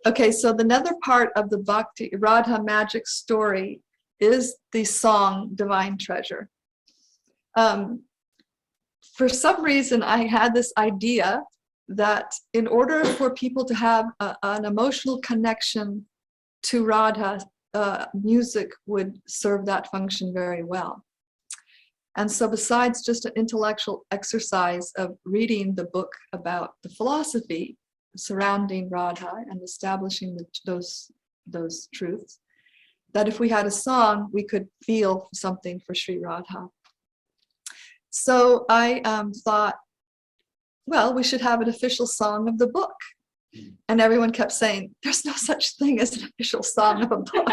Okay, so the other part of the Bhakti Radha magic story is the song Divine Treasure. For some reason, I had this idea that in order for people to have an emotional connection to Radha, music would serve that function very well. And so besides just an intellectual exercise of reading the book about the philosophy surrounding Radha and establishing those truths, that if we had a song, we could feel something for Sri Radha. So I thought, well, we should have an official song of the book. And everyone kept saying, there's no such thing as an official song of a book.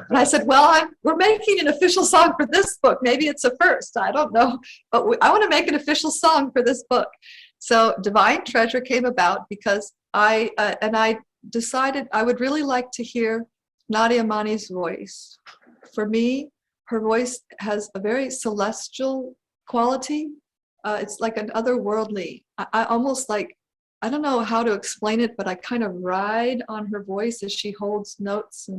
And I said, well, we're making an official song for this book. Maybe it's a first, I don't know. But I want to make an official song for this book. So Divine Treasure came about because I decided I would really like to hear Nadia Mani's voice. For me, her voice has a very celestial quality. It's like an otherworldly. I almost like, I don't know how to explain it, but I kind of ride on her voice as she holds notes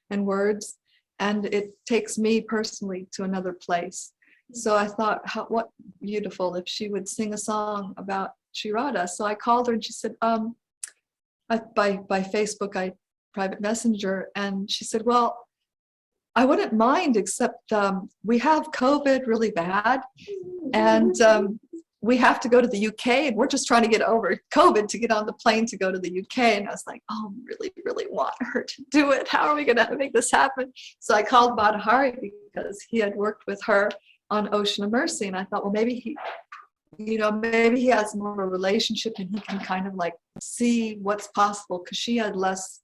and words, and it takes me personally to another place. So I thought, what beautiful if she would sing a song about Sri Radha. So I called her and she said, by Facebook, I private messenger, and she said, well, I wouldn't mind, except we have COVID really bad, and we have to go to the UK, and we're just trying to get over COVID to get on the plane to go to the UK. And I was like, oh, I really, really want her to do it. How are we going to make this happen? So I called Badahari because he had worked with her on Ocean of Mercy. And I thought, well, maybe he has more of a relationship and he can kind of like see what's possible, because she had less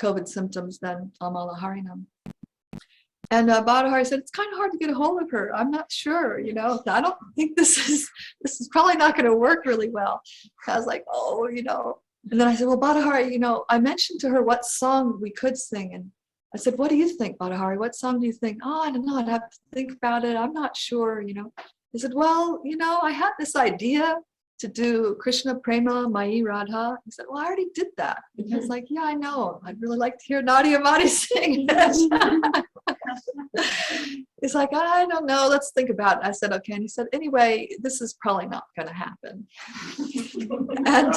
COVID symptoms than Amala Harinam. And Badahari said, it's kind of hard to get a hold of her. I'm not sure, I don't think this is probably not going to work really well. I was like, oh, And then I said, well, Badahari, I mentioned to her what song we could sing. And I said, what do you think, Badahari? What song do you think? Oh, I don't know. I'd have to think about it. I'm not sure, He said, well, I had this idea to do Krishna Prema Mai Radha. He said, well, I already did that. And I was like, yeah, I know. I'd really like to hear Nadia Mani sing it. He's like, I don't know, let's think about it. I said, okay. And he said, anyway, this is probably not going to happen. And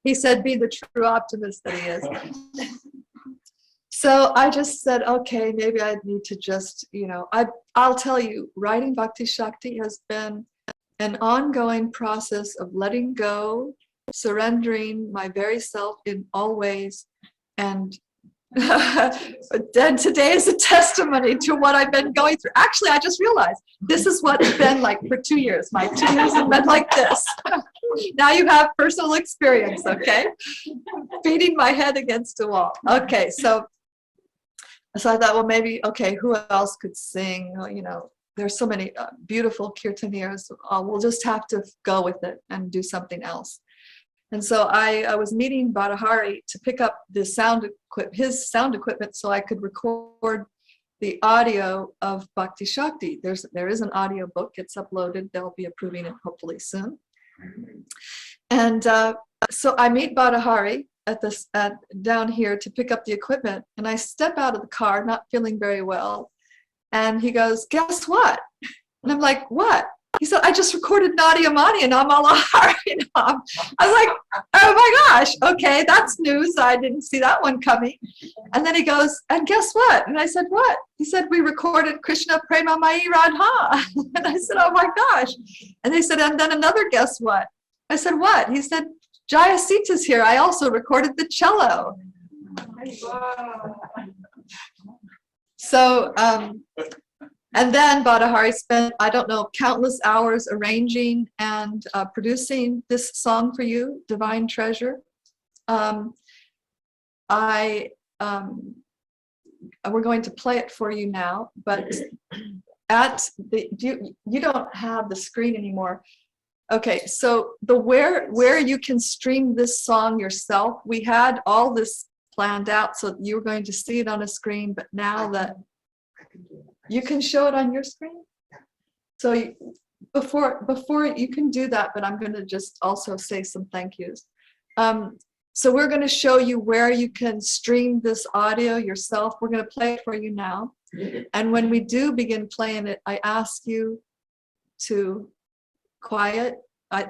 he said, be the true optimist that he is. So I just said, okay, maybe I need to just, I'll tell you, writing Bhakti Shakti has been an ongoing process of letting go, surrendering my very self in all ways. And then today is a testimony to what I've been going through. Actually, I just realized this is what it's been like for 2 years. My 2 years have been like this. Now you have personal experience, okay? Beating my head against a wall. Okay, so I thought, well, maybe, okay, who else could sing? There's so many beautiful kirtaniers. We'll just have to go with it and do something else. And so I was meeting Badahari to pick up his sound equipment so I could record the audio of Bhakti Shakti. There is an audio book. It's uploaded. They'll be approving it hopefully soon. And so I meet Badahari down here to pick up the equipment. And I step out of the car, not feeling very well. And he goes, guess what? And I'm like, what? He said, I just recorded Nadia Mani and Amala Harinam. I was like, oh my gosh, okay, that's news. I didn't see that one coming. And then he goes, and guess what? And I said, what? He said, we recorded Krishna Prema Mai Radha. And I said, oh my gosh. And they said, and then another guess what? I said, what? He said, Jaya Sita's here. I also recorded the cello. So, and then Badahari spent, I don't know, countless hours arranging and producing this song for you, Divine Treasure. We're going to play it for you now, but you don't have the screen anymore. Okay, so where you can stream this song yourself, we had all this planned out so you were going to see it on a screen, but now that you can show it on your screen. So before you can do that, but I'm going to just also say some thank yous. So we're going to show you where you can stream this audio yourself. We're going to play it for you now. And when we do begin playing it, I ask you to quiet.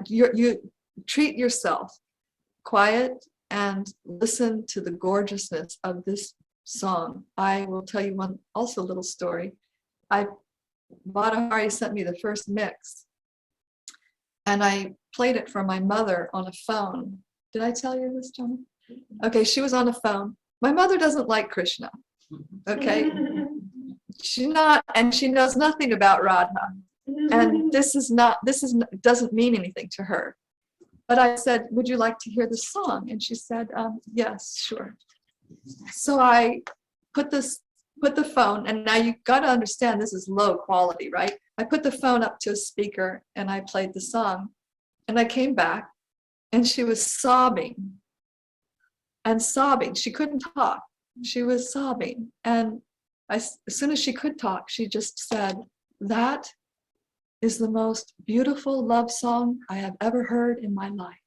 You treat yourself, quiet, and listen to the gorgeousness of this song. I will tell you one also little story. Badahari sent me the first mix, and I played it for my mother on a phone. Did I tell you this, John? Okay, she was on a phone. My mother doesn't like Krishna. Okay, she's not, and she knows nothing about Radha. And this doesn't mean anything to her. But I said, would you like to hear the song? And she said, yes, sure. So I put the phone, and now you got to understand this is low quality, right? I put the phone up to a speaker and I played the song, and I came back and she was sobbing and sobbing. She couldn't talk. She was sobbing. And as soon as she could talk, she just said, that is the most beautiful love song I have ever heard in my life.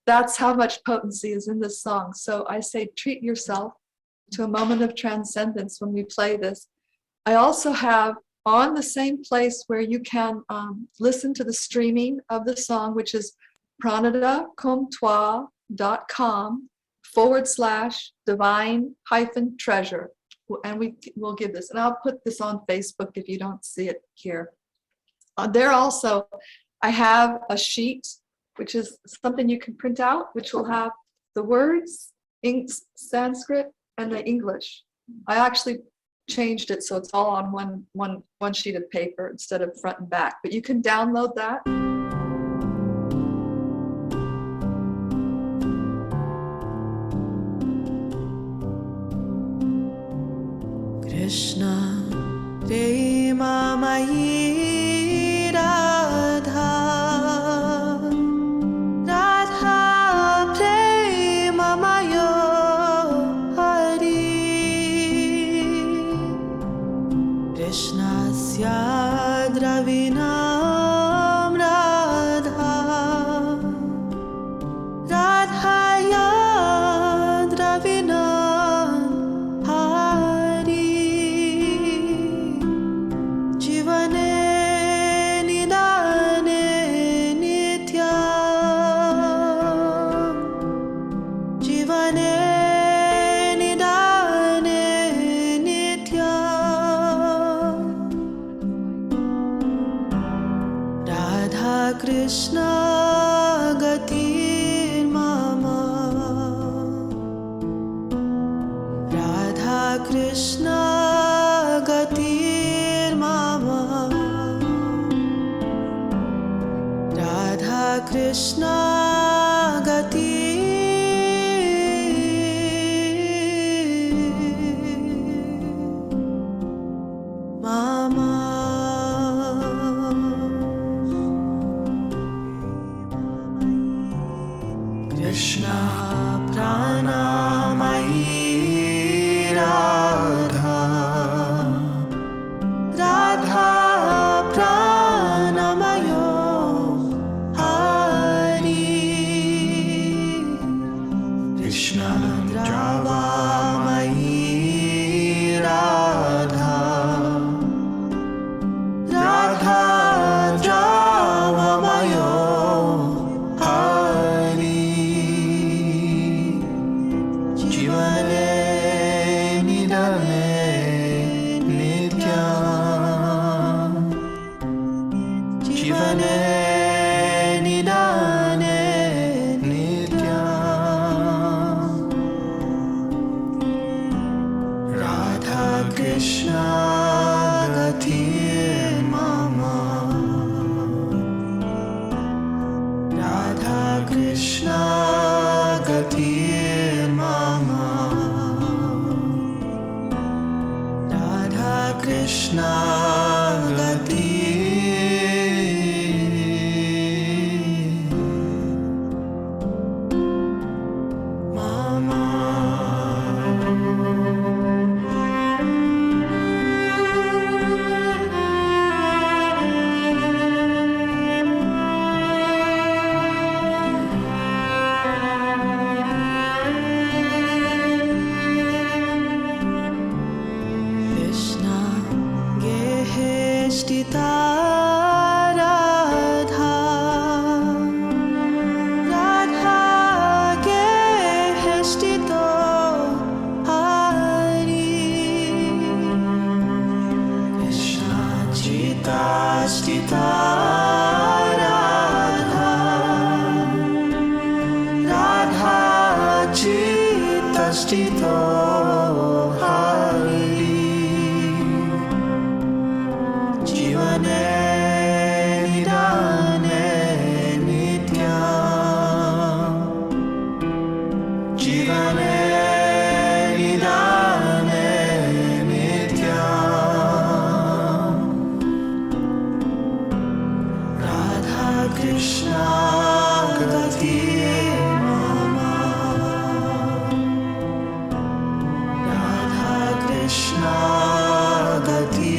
That's how much potency is in this song. So I say, treat yourself to a moment of transcendence when we play this. I also have on the same place where you can listen to the streaming of the song, which is pranadacomtois.com/divine-treasure. And we will give this, and I'll put this on Facebook if you don't see it here. There also, I have a sheet, which is something you can print out, which will have the words in Sanskrit and the English. I actually changed it so it's all on one sheet of paper instead of front and back, but you can download that. Krishna Prema Radha Radha Prema Mayo Hari Krishna Sya Dravinam Radha Radhaya Dravinam Hari Jivane Nidane Nitya Jivane Nidane Nitya Radha Krishna Gatir Mama Radha Krishna Gatir Mama Radha Krishna Gatir Mama Krishna Pranamayi Radha Radha Pranamayo Hari Krishna Dravamayi Radha Radha Dravamayo Hari Jivane Nidane Nitya Jivane Nidane Nitya Radha Krishna Gatir Mama Radha Krishna Gatir Mama Radha Krishna Gatir Mama Shtita Radha Radha ke Shtito Hari Krishna Chita Shtita Radha Radha Chita Shtito Hari Jivane Nidane Nitya Jivane Nidane Nitya Radha Krishna Gati Mama Radha Krishna Gati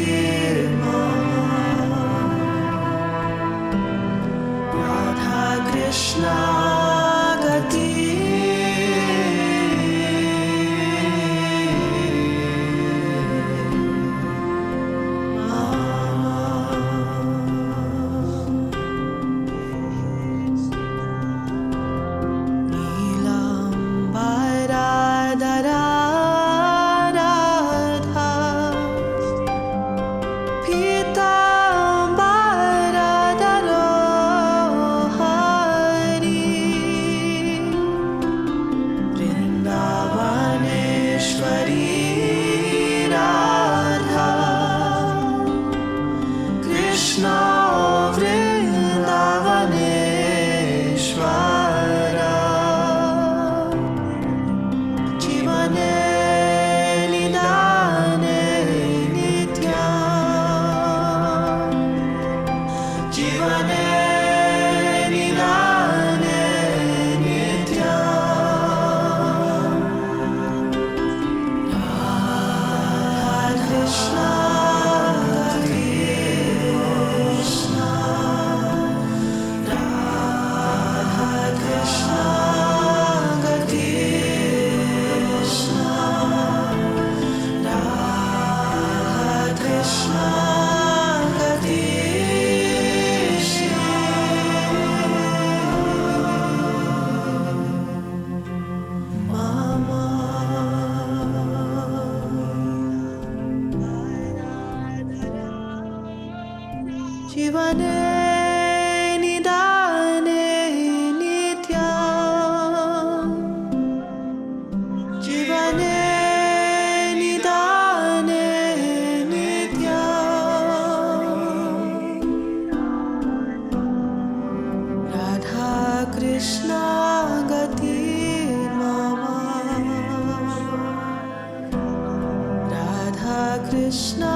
Krishna Gati Neelam Bharadara Radha Pitam Bharadaro Vrindavaneshwari Radha Krishna Vrindavaneshwara Jivane Nidane Nitya Jivane Nidane Nitya Krishna Krishna Radha Krishna Krishna Radha Krishna Mama Jivane Nidane Nitya Jivane Nidane Nitya Radha Krishna Gati Mama Radha Krishna